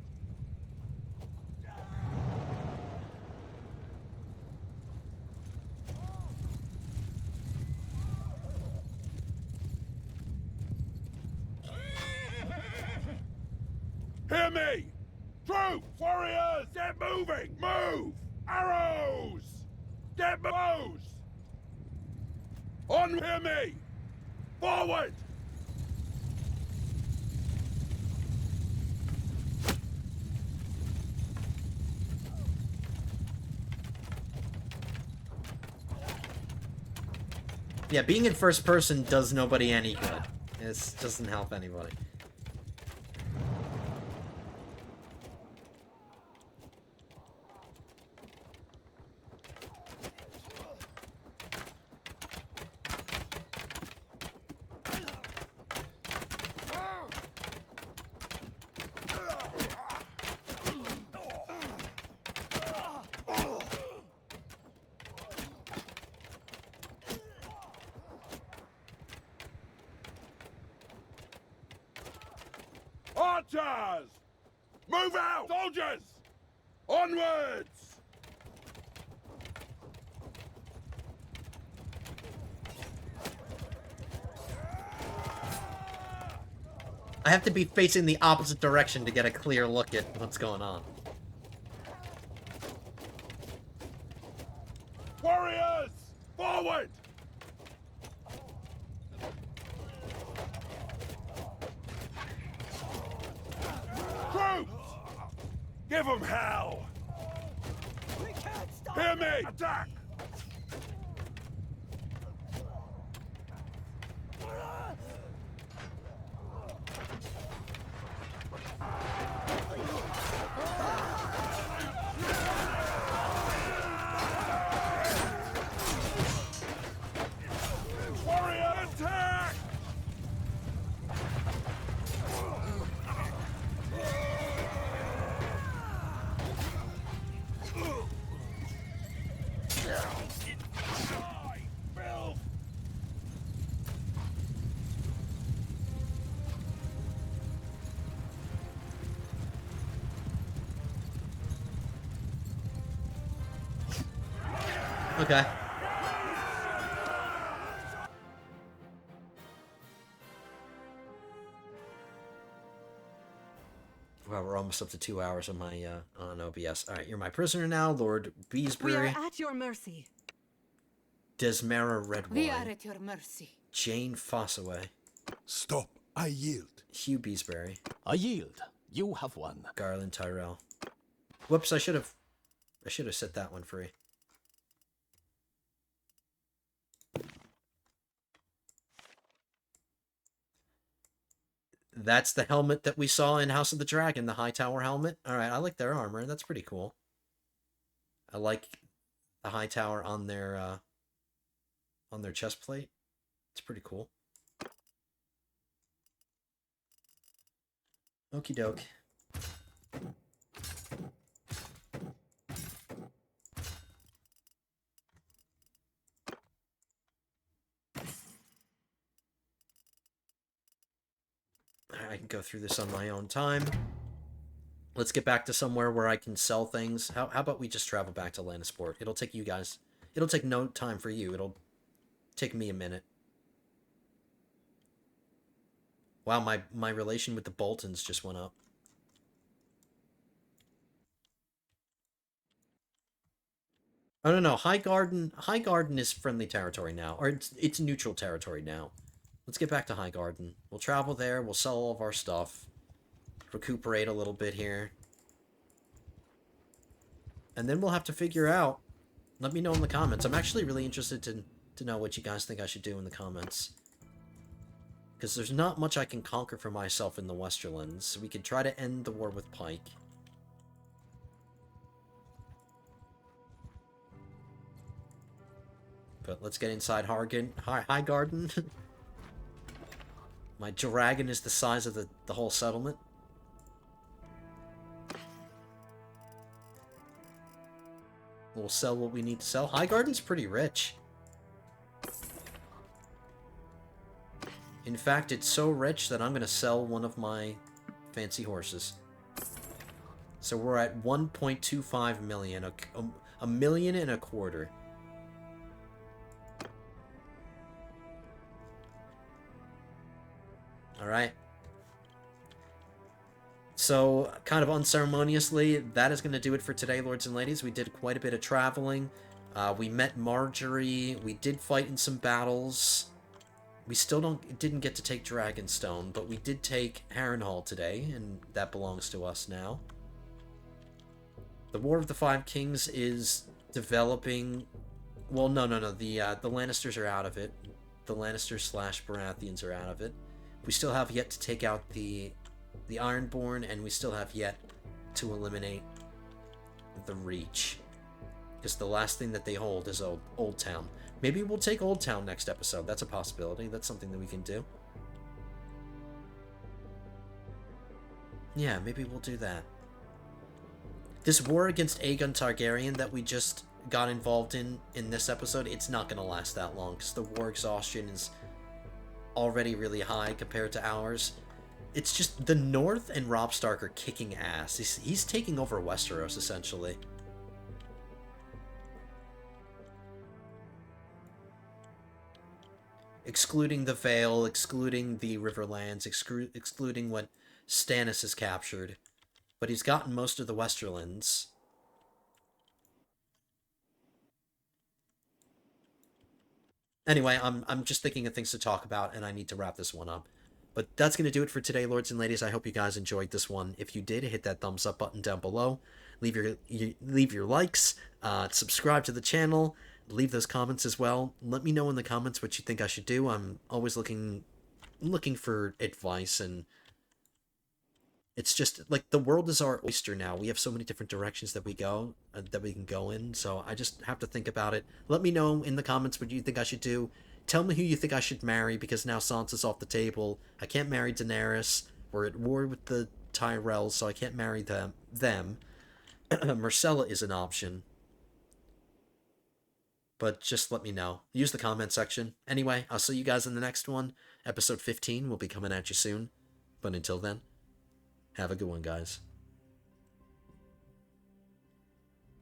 Hear me! Troops! Warriors! Get moving! Move! Arrows! Get bows! On! Hear me! Forward! Yeah, being in first person does nobody any good. It doesn't help anybody. Archers! Move out! Soldiers! Onwards! I have to be facing the opposite direction to get a clear look at what's going on. Warriors! Forward! Troops! Give them hell! Hear me! Attack! Warriors! Okay. Well, we're almost up to 2 hours on my, on OBS. Alright, you're my prisoner now, Lord We are Beesbury. at your mercy. Desmara We are Redwine. at your mercy. Jane Fossaway. Stop. I yield. Hugh Beesbury. I yield. You have won. Garland Tyrell. Whoops, I should have set that one free. That's the helmet that we saw in House of the Dragon, the High Tower helmet. Alright, I like their armor. That's pretty cool. I like the High Tower on their chest plate. It's pretty cool. Okie doke. I can go through this on my own time. Let's get back to somewhere where I can sell things. How about we just travel back to Lannisport? It'll take you guys... It'll take no time for you. It'll take me a minute. Wow, my relation with the Boltons just went up. Oh, no. Highgarden is friendly territory now. Or it's neutral territory now. Let's get back to Highgarden. We'll travel there. We'll sell all of our stuff. Recuperate a little bit here. And then we'll have to figure out. Let me know in the comments. I'm actually really interested to know what you guys think I should do in the comments. Because there's not much I can conquer for myself in the Westerlands. We could try to end the war with Pike. But let's get inside Highgarden. My dragon is the size of the whole settlement. We'll sell what we need to sell. Highgarden's pretty rich. In fact, it's so rich that I'm going to sell one of my fancy horses. So we're at 1.25 million. A million and a quarter. Alright. So, kind of unceremoniously, that is going to do it for today, lords and ladies. We did quite a bit of traveling. We met Marjorie. We did fight in some battles. We still didn't get to take Dragonstone, but we did take Harrenhal today, and that belongs to us now. The War of the Five Kings is developing... Well, no. The Lannisters are out of it. The Lannisters / Baratheons are out of it. We still have yet to take out the Ironborn, and we still have yet to eliminate the Reach. Because the last thing that they hold is Old Town. Maybe we'll take Old Town next episode. That's a possibility. That's something that we can do. Yeah, maybe we'll do that. This war against Aegon Targaryen that we just got involved in this episode, it's not going to last that long, because the war exhaustion is already really high compared to ours. It's just the North and Robb Stark are kicking ass. He's taking over Westeros, essentially. Excluding the Vale, excluding the Riverlands, excluding what Stannis has captured. But he's gotten most of the Westerlands. Anyway, I'm just thinking of things to talk about, and I need to wrap this one up. But that's going to do it for today, lords and ladies. I hope you guys enjoyed this one. If you did, hit that thumbs up button down below. Leave your likes. Subscribe to the channel. Leave those comments as well. Let me know in the comments what you think I should do. I'm always looking for advice, and it's just like the world is our oyster now. We have so many different directions that we go that we can go in. So I just have to think about it. Let me know in the comments what you think I should do. Tell me who you think I should marry, because now Sansa's off the table. I can't marry Daenerys. We're at war with the Tyrells, so I can't marry them. Myrcella is an option. But just let me know. Use the comment section. Anyway, I'll see you guys in the next one. Episode 15 will be coming at you soon. But until then, have a good one, guys.